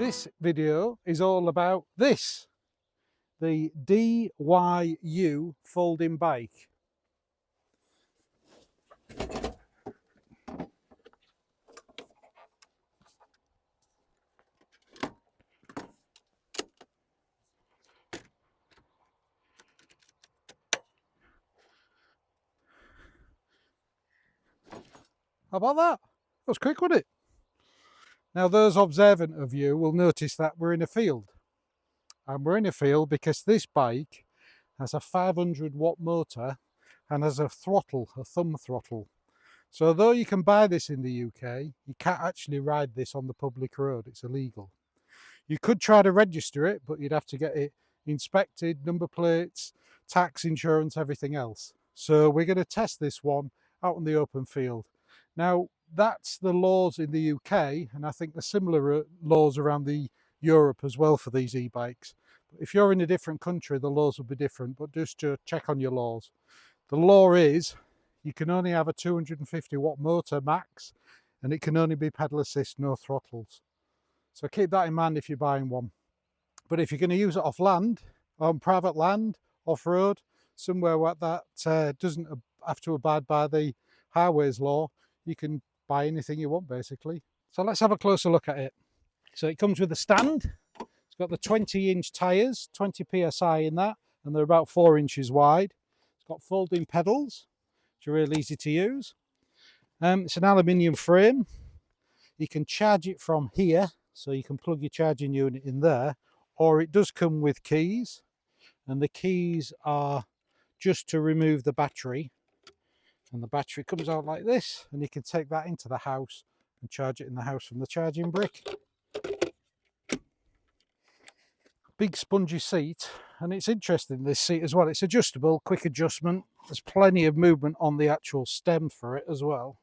This video is all about this, the DYU folding bike. How about that? That was quick, wasn't it? Now, those observant of you will notice that we're in a field. And we're in a field because this bike has a 500 watt motor and has a throttle, a thumb throttle. So although you can buy this in the UK, you can't actually ride this on the public road. It's illegal. You could try to register it, but you'd have to get it inspected, number plates, tax, insurance, everything else. So we're going to test this one out in the open field. Now, that's the laws in the UK, and I think the similar laws around the Europe as well for these e-bikes. If you're in a different country, the laws will be different, but just to check on your laws. The law is you can only have a 250 watt motor max, and it can only be pedal assist, no throttles. So keep that in mind if you're buying one. But if you're going to use it off land, on private land, off-road, somewhere where that doesn't have to abide by the highways law, you can buy anything you want basically. So let's have a closer look at it. So it comes with a stand. It's got the 20-inch tyres, 20 psi in that, and they're about 4 inches wide. It's got folding pedals, which are really easy to use. It's an aluminium frame. You can charge it from here, so you can plug your charging unit in there, or it does come with keys, and the keys are just to remove the battery. And the battery comes out like this, and you can take that into the house and charge it in the house from the charging brick. Big spongy seat, and it's interesting, this seat as well. It's adjustable, quick adjustment. There's plenty of movement on the actual stem for it as well.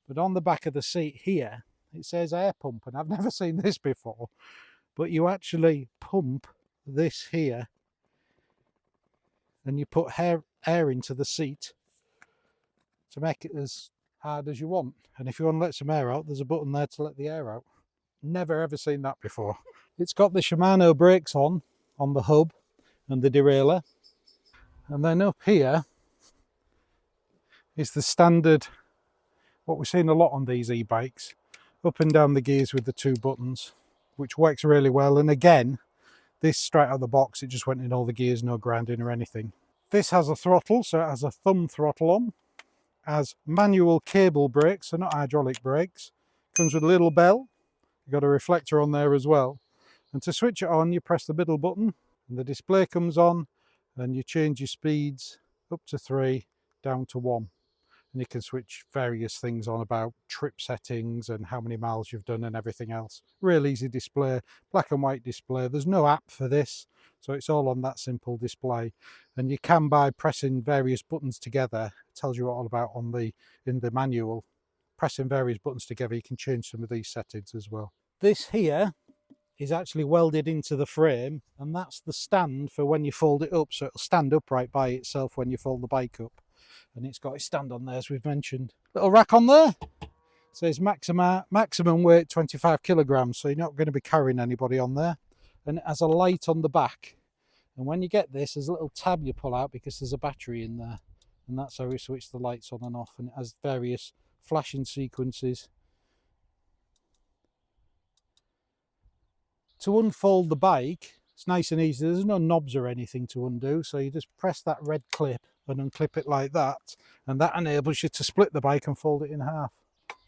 But on the back of the seat here, it says air pump, and I've never seen this before. But you actually pump this here, and you put air into the seat to make it as hard as you want. And if you want to let some air out, there's a button there to let the air out. Never ever seen that before. It's got the Shimano brakes on the hub and the derailleur. And then up here is the standard, what we've seen a lot on these e-bikes, up and down the gears with the 2 buttons, which works really well. And again, this straight out of the box, it just went in all the gears, no grinding or anything. This has a throttle, so it has a thumb throttle on. Has manual cable brakes, so not hydraulic brakes. Comes with a little bell. You've got a reflector on there as well. And to switch it on, you press the middle button and the display comes on, and you change your speeds up to 3, down to 1. And you can switch various things on about trip settings and how many miles you've done and everything else. Real easy display, black and white display. There's no app for this, so it's all on that simple display. And you can, by pressing various buttons together, it tells you all about in the manual. Pressing various buttons together, you can change some of these settings as well. This here is actually welded into the frame, and that's the stand for when you fold it up, so it'll stand upright by itself when you fold the bike up. And it's got its stand on there, as we've mentioned. Little rack on there. It says maximum weight 25 kilograms, so you're not going to be carrying anybody on there. And it has a light on the back. And when you get this, there's a little tab you pull out because there's a battery in there. And that's how we switch the lights on and off. And it has various flashing sequences. To unfold the bike, it's nice and easy. There's no knobs or anything to undo, so you just press that red clip and unclip it like that, and that enables you to split the bike and fold it in half.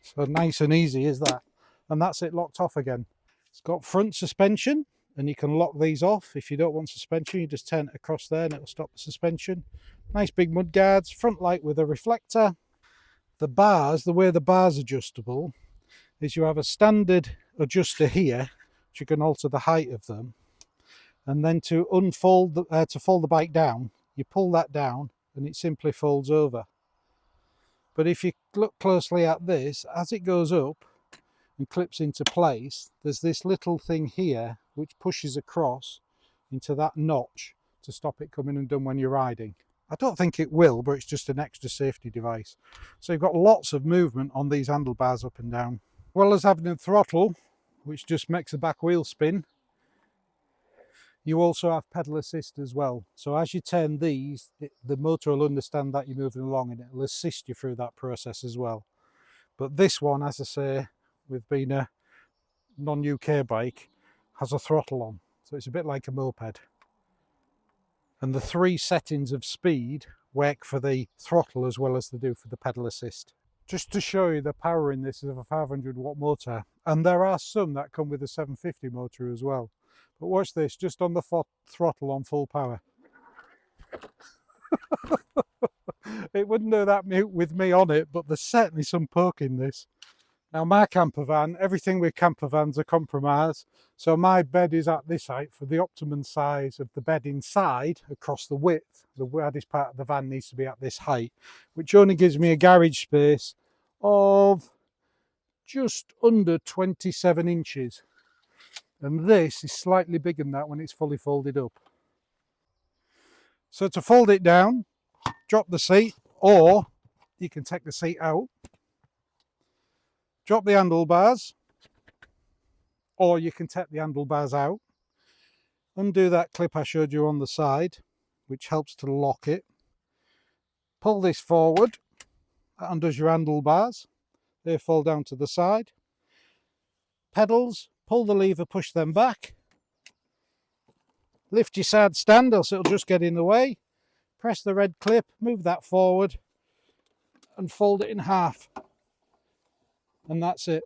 So nice and easy is that. And that's it locked off again. It's got front suspension, and you can lock these off. If you don't want suspension, you just turn it across there and it'll stop the suspension. Nice big mud guards, front light with a reflector. The bars, the way the bars are adjustable is you have a standard adjuster here, which you can alter the height of them. And then to fold the bike down, you pull that down and it simply folds over. But if you look closely at this, as it goes up and clips into place, there's this little thing here which pushes across into that notch to stop it coming undone when you're riding. I don't think it will, but it's just an extra safety device. So you've got lots of movement on these handlebars up and down. As well as having a throttle, which just makes the back wheel spin. You also have pedal assist as well. So as you turn these, the motor will understand that you're moving along and it'll assist you through that process as well. But this one, as I say, with being a non-UK bike, has a throttle on. So it's a bit like a moped. And the 3 settings of speed work for the throttle as well as they do for the pedal assist. Just to show you the power in this of a 500 watt motor. And there are some that come with a 750 motor as well. But watch this, just on the throttle on full power. It wouldn't do that with me on it, but there's certainly some poke in this. Now my camper van, everything with camper vans are compromised. So my bed is at this height for the optimum size of the bed inside across the width. The widest part of the van needs to be at this height, which only gives me a garage space of just under 27 inches. And this is slightly bigger than that when it's fully folded up. So to fold it down, drop the seat, or you can take the seat out, drop the handlebars, or you can take the handlebars out, undo that clip I showed you on the side, which helps to lock it, pull this forward, that undoes your handlebars, they fall down to the side, pedals, pull the lever, push them back, lift your side stand else it'll just get in the way, press the red clip, move that forward and fold it in half, and that's it.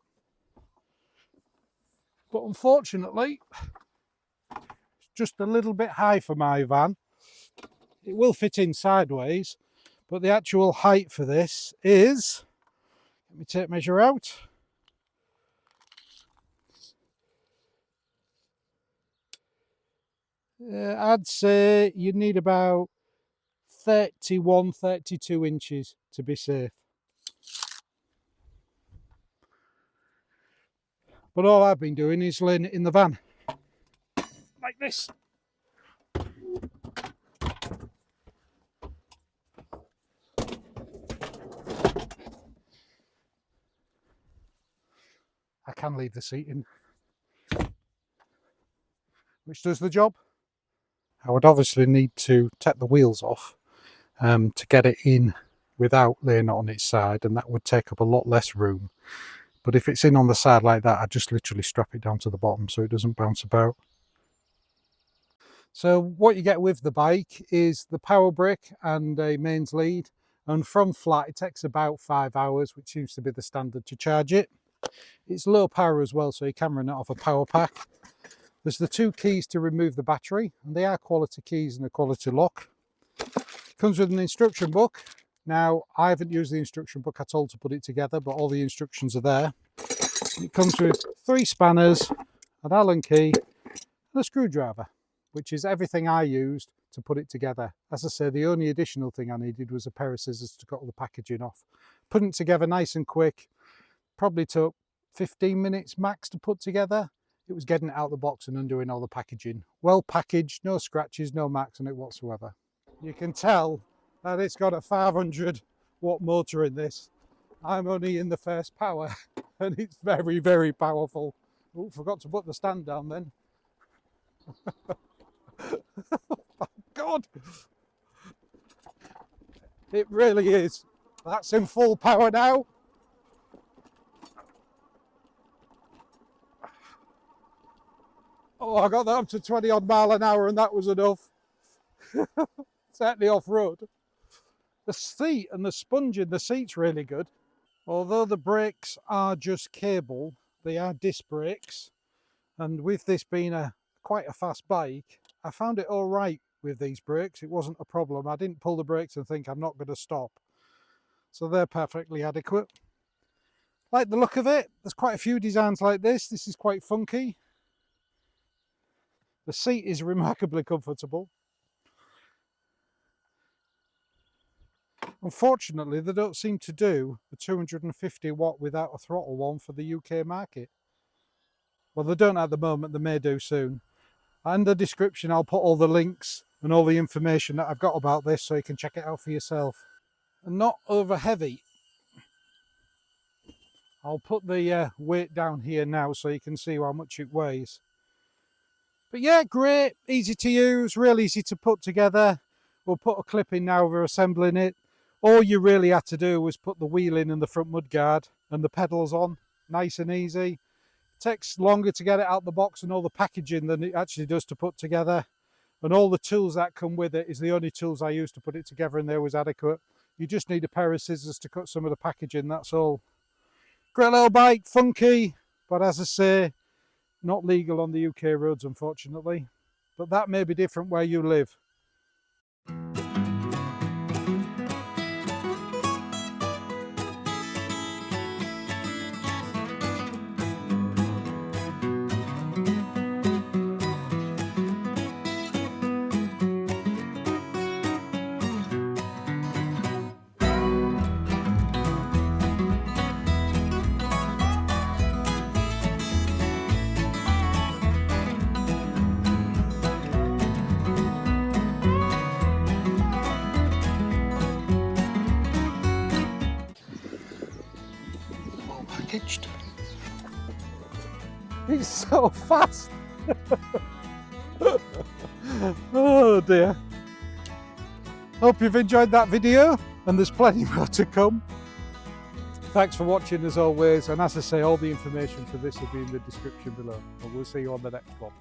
But unfortunately, it's just a little bit high for my van. It will fit in sideways, but the actual height for this is, let me take measure out. I'd say you need about 31, 32 inches to be safe. But all I've been doing is laying it in the van, like this. I can leave the seat in, which does the job. I would obviously need to take the wheels off to get it in without laying it on its side, and that would take up a lot less room. But if it's in on the side like that, I just literally strap it down to the bottom so it doesn't bounce about. So what you get with the bike is the power brick and a mains lead, and from flat it takes about 5 hours, which seems to be the standard to charge it. It's low power as well, so you can run it off a power pack. There's the 2 keys to remove the battery, and they are quality keys and a quality lock. Comes with an instruction book. Now, I haven't used the instruction book at all to put it together, but all the instructions are there. It comes with 3 spanners, an Allen key, and a screwdriver, which is everything I used to put it together. As I say, the only additional thing I needed was a pair of scissors to cut all the packaging off. Putting it together nice and quick, probably took 15 minutes max to put together. It was getting it out of the box and undoing all the packaging. Well packaged, no scratches, no marks on it whatsoever. You can tell that it's got a 500 watt motor in this. I'm only in the first power and it's very, very powerful. Oh, forgot to put the stand down then. Oh, God! It really is. That's in full power now. Oh, I got that up to 20 odd mile an hour and that was enough. Certainly off-road. The seat and the sponge in the seat's really good. Although the brakes are just cable, they are disc brakes. And with this being quite a fast bike, I found it all right with these brakes. It wasn't a problem. I didn't pull the brakes and think I'm not going to stop. So they're perfectly adequate. Like the look of it. There's quite a few designs like this. This is quite funky. The seat is remarkably comfortable. Unfortunately, they don't seem to do the 250 watt without a throttle one for the UK market. Well, they don't at the moment, they may do soon. In the description, I'll put all the links and all the information that I've got about this so you can check it out for yourself. And not over heavy. I'll put the weight down here now so you can see how much it weighs. But yeah, great, easy to use, real easy to put together. We'll put a clip in now, we're assembling it. All you really had to do was put the wheel in and the front mudguard and the pedals on, nice and easy. It takes longer to get it out the box and all the packaging than it actually does to put together. And all the tools that come with it is the only tools I used to put it together, and they was adequate. You just need a pair of scissors to cut some of the packaging, that's all. Great little bike, funky, but as I say, not legal on the UK roads, unfortunately. But that may be different where you live. Packaged. He's so fast. Oh dear. Hope you've enjoyed that video, and there's plenty more to come. Thanks for watching as always, and as I say, all the information for this will be in the description below, and we'll see you on the next one.